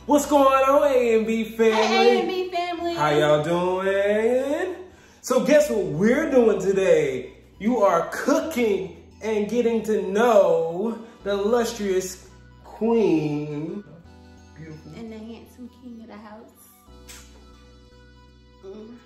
What's going on, A&B family? Hey, A&B family. How y'all doing? So guess what we're doing today? You are cooking and getting to know the illustrious queen. Beautiful. And the handsome king of the house.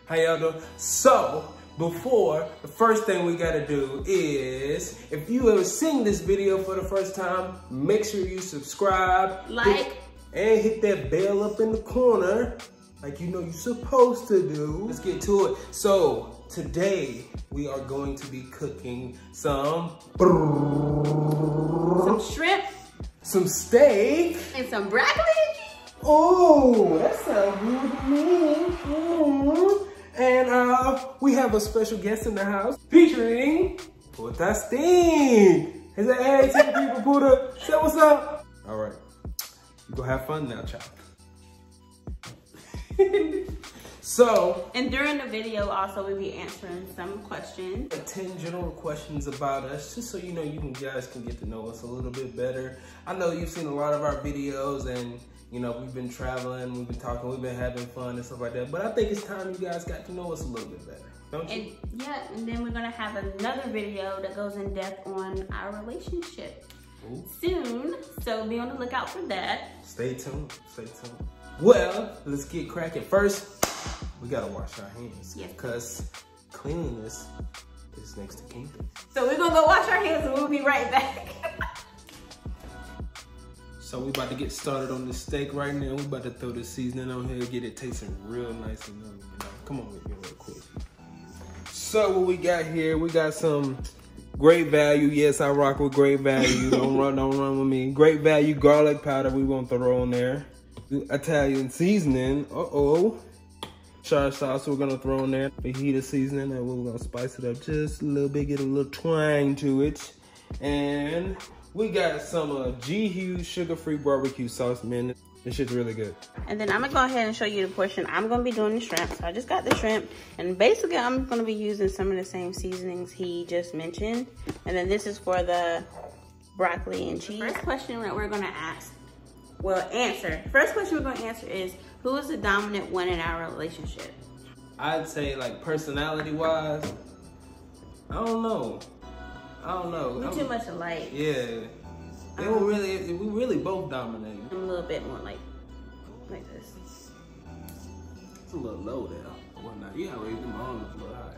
How y'all doing? So, before, the first thing we gotta do is, if you have seen this video for the first time, make sure you subscribe, like, and hit that bell up in the corner, like you know you're supposed to do. Let's get to it. So, today, we are going to be cooking some shrimp, some steak, and some broccoli. Oh, that sounds good to me. And we have a special guest in the house featuring Puta Sting. Is that hey, tell the people, Puta, say what's up. All right, you go have fun now, child. So, and during the video, also we'll be answering some questions. 10 general questions about us, just so you know, guys can get to know us a little bit better. I know you've seen a lot of our videos, and you know, we've been traveling, we've been talking, we've been having fun and stuff like that. But I think it's time you guys got to know us a little bit better, don't you? And yeah, and then we're gonna have another video that goes in depth on our relationship soon. So be on the lookout for that. Stay tuned, stay tuned. Well, let's get cracking. First, we gotta wash our hands. Yes. Because cleanliness is next to kingdom. So we're gonna go wash our hands and we'll be right back. So we about to get started on this steak right now. We about to throw the seasoning on here, get it tasting real nice and yummy. You know? Come on with me real quick. So what we got here, we got some Great Value. Yes, I rock with Great Value. Don't run with me. Great Value garlic powder we want to throw on there. Italian seasoning. Char sauce we're gonna throw in there. Fajita seasoning, and we're gonna spice it up just a little bit, get a little twang to it. And we got some G Hughes sugar-free barbecue sauce, man. This shit's really good. And then I'm gonna go ahead and show you the portion. I'm gonna be doing the shrimp. So I just got the shrimp, and basically I'm gonna be using some of the same seasonings he just mentioned. And then this is for the broccoli and cheese. First question that we're gonna answer. First question we're gonna answer is, who is the dominant one in our relationship? I'd say, like, personality-wise, I don't know. We're too much alike. Yeah. We really both dominate. I'm a little bit more like this. It's a little low there. Well, now you gotta raise them arms a little high.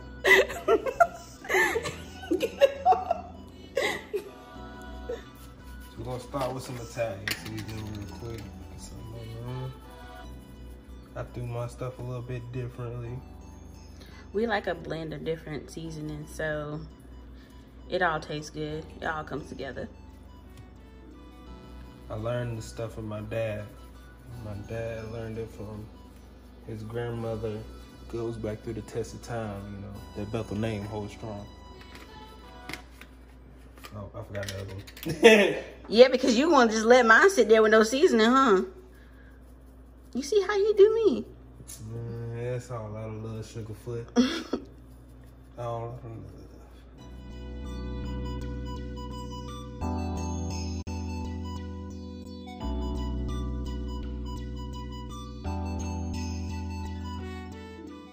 So we're gonna start with some Italian seasoning real quick. I do my stuff a little bit differently. We like a blend of different seasonings, so it all tastes good. It all comes together. I learned this stuff from my dad. My dad learned it from his grandmother. Goes back through the test of time, you know. That Bethel name holds strong. Oh, I forgot the other one. Yeah, because you want to just let mine sit there with no seasoning, huh? You see how you do me? Yeah, it's all out of love, Sugarfoot. All out of love.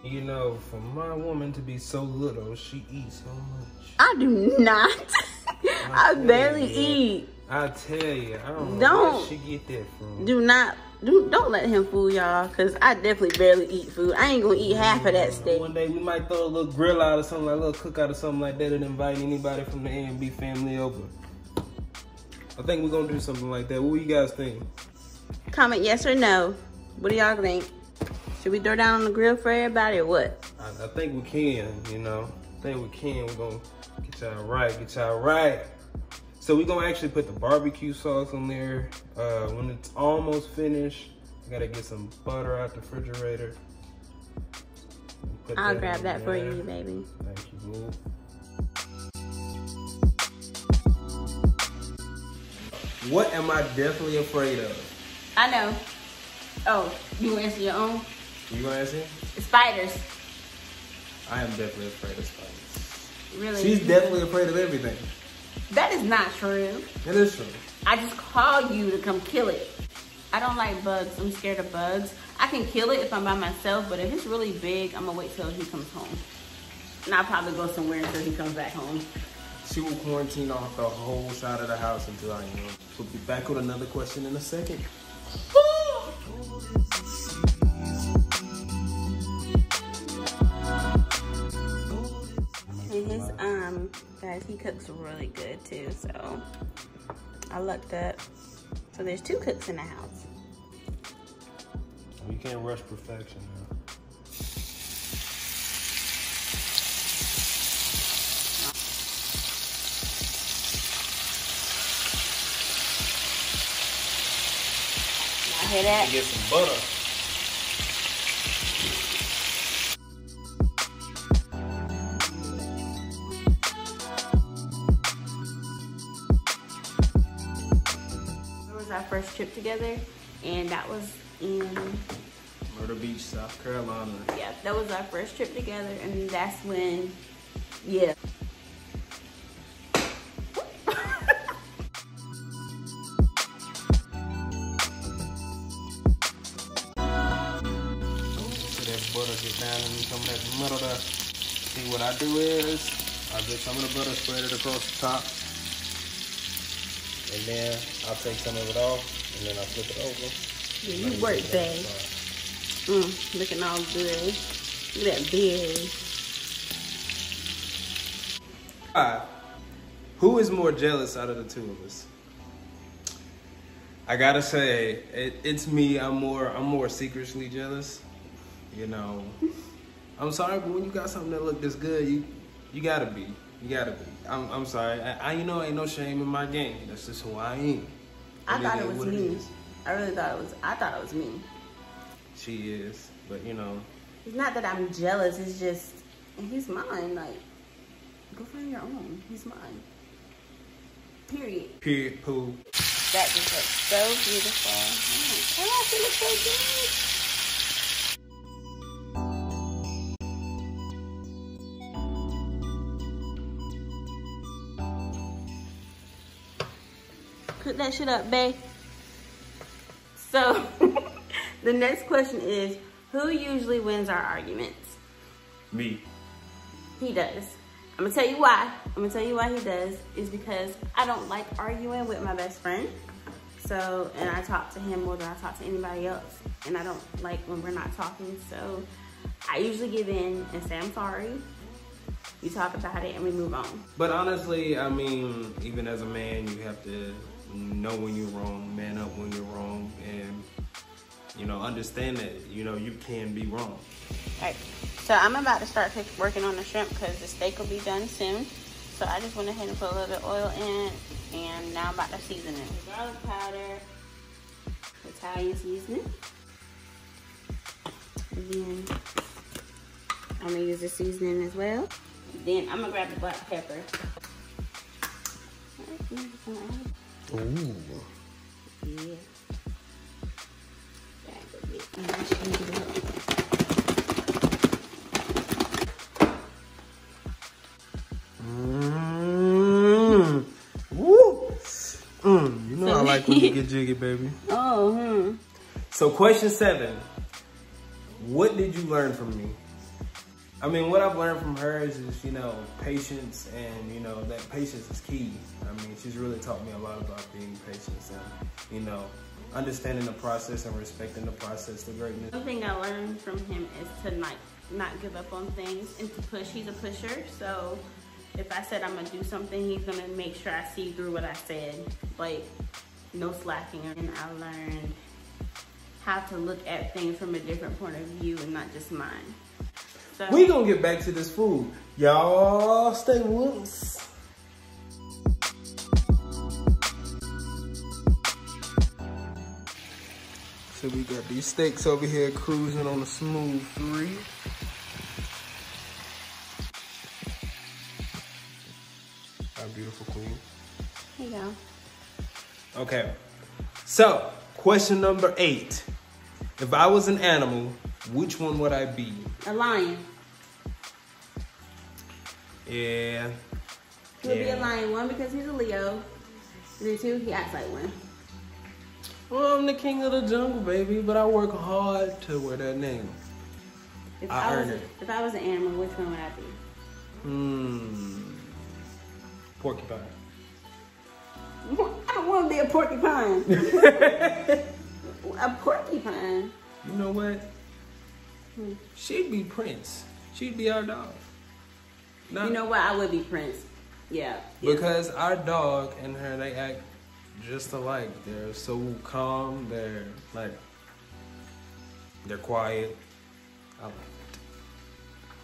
You know, for my woman to be so little, she eats so much. I do not. I barely eat. I tell you, I don't know where she get that from. Don't let him fool y'all, because I definitely barely eat food. I ain't gonna eat half of that steak. One day we might throw a little grill out or something, like a little cookout or something like that, and invite anybody from the A&B family over. I think we're gonna do something like that. What do you guys think? Comment yes or no. What do y'all think? Should we throw down on the grill for everybody or what? I think we can, you know. I think we can. We're gonna get y'all right. So we're gonna actually put the barbecue sauce on there. When it's almost finished, I gotta get some butter out the refrigerator. I'll grab that for you, baby. Thank you, boo. What am I definitely afraid of? I know. Oh, you want to answer your own? You gonna answer? Spiders. I am definitely afraid of spiders. Really? She's definitely afraid of everything. That is not true. It is true. I just called you to come kill it. I don't like bugs. I'm scared of bugs. I can kill it if I'm by myself, but if it's really big, I'm gonna wait till he comes home. And I'll probably go somewhere until he comes back home. She will quarantine off the whole side of the house until I am. We'll be back with another question in a second. And his guys, he cooks really good too, so I lucked up. So there's 2 cooks in the house. You can't rush perfection, man. I hear that? Get some butter. Our first trip together, and that was in Myrtle Beach, South Carolina. Yeah, that was our first trip together, and that's when, yeah. So that butter get down and some of that middle there. See, what I do is I get some of the butter, spread it across the top. And then I'll take some of it off, and then I'll flip it over. Yeah, you work, babe. Looking all good. Look at that beard. Who is more jealous out of the 2 of us? I gotta say, it's me. I'm more secretly jealous. You know, I'm sorry, but when you got something that look this good, you gotta be. You gotta be. I'm sorry. You know, ain't no shame in my game. That's just who I am. I thought it was me. I really thought it was. I thought it was me. She is, but you know. It's not that I'm jealous. It's just he's mine. Like, go find your own. He's mine. Period. Period. Poo. That just looks so beautiful. Oh, it looks so good. Cook that shit up, babe. So, the next question is, who usually wins our arguments? Me. He does. I'm gonna tell you why. I'm gonna tell you why he does. Is because I don't like arguing with my best friend. So, and I talk to him more than I talk to anybody else. And I don't like when we're not talking. So, I usually give in and say I'm sorry. We talk about it and we move on. But honestly, I mean, even as a man, you have to know when you're wrong, man up when you're wrong, and you know, understand that, you know, you can be wrong. Alright, so I'm about to start working on the shrimp because the steak will be done soon. So I just went ahead and put a little bit of oil in it, and now I'm about to season it. Garlic powder, Italian seasoning, and then I'm gonna use the seasoning as well. Then I'm gonna grab the black pepper. Ooh. Yeah. And I shake it up. Woo. You know I like when you get jiggy, baby. Oh, So question 7. What did you learn from me? I mean, what I've learned from her is, you know, patience, and, you know, that patience is key. I mean, she's really taught me a lot about being patient and, you know, understanding the process and respecting the process, the greatness. one thing I learned from him is to not give up on things and to push. He's a pusher, so if I said I'm gonna do something, he's gonna make sure I see through what I said. Like, no slacking. And I learned how to look at things from a different point of view and not just mine. So, We gonna get back to this food. Y'all stay with us. So we got these steaks over here cruising on a smooth 3. Our beautiful queen. here you go. Okay, so question number 8. If I was an animal, which one would I be? A lion. Yeah. He'll be a lion. 1, because he's a Leo. And then 2, he acts like one. Well, I'm the king of the jungle, baby, but I work hard to wear that name. If I earn it. If I was an animal, which one would I be? Porcupine. I don't want to be a porcupine. A porcupine. You know what? She'd be Prince. She'd be our dog. You know what? I would be Prince. Yeah. Because our dog and her, they act just alike. They're so calm. They're quiet. I like it.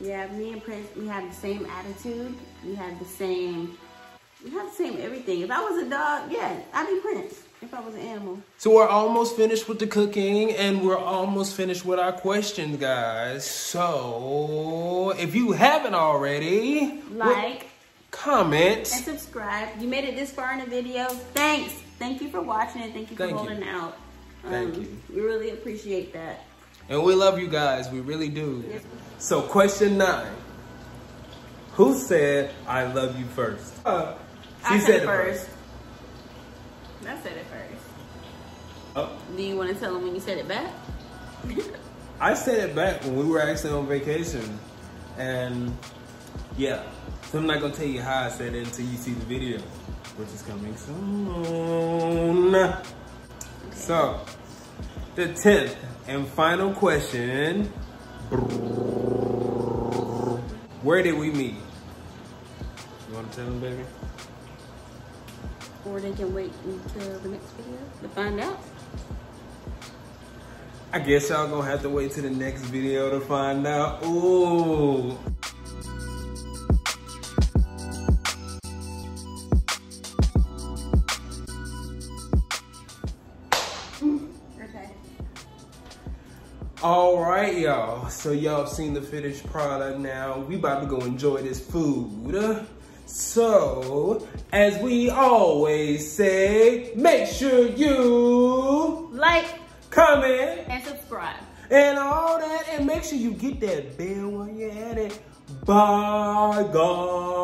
Yeah, me and Prince, we have the same attitude. We have the same everything. If I was a dog, yeah, I'd be Prince. If I was an animal. So we're almost finished with the cooking and we're almost finished with our questions, guys. So if you haven't already, comment, and subscribe. You made it this far in the video. Thanks. Thank you for watching and thank you for holding out. Thank you. We really appreciate that. And we love you guys. We really do. Yes. So question 9. Who said I love you first? I said it first. I said it first. Oh. Do you want to tell them when you said it back? I said it back when we were actually on vacation. And yeah. So I'm not going to tell you how I said it until you see the video, which is coming soon. Okay. So, the 10th and final question. Where did we meet? You want to tell them, baby? Or they can wait until the next video to find out. I guess y'all gonna have to wait till the next video to find out. Ooh. Okay. All right, y'all. So y'all have seen the finished product now. We about to go enjoy this food. So, as we always say, make sure you like, comment, and subscribe. And all that. And make sure you get that bell while you're at it. Bye, guys.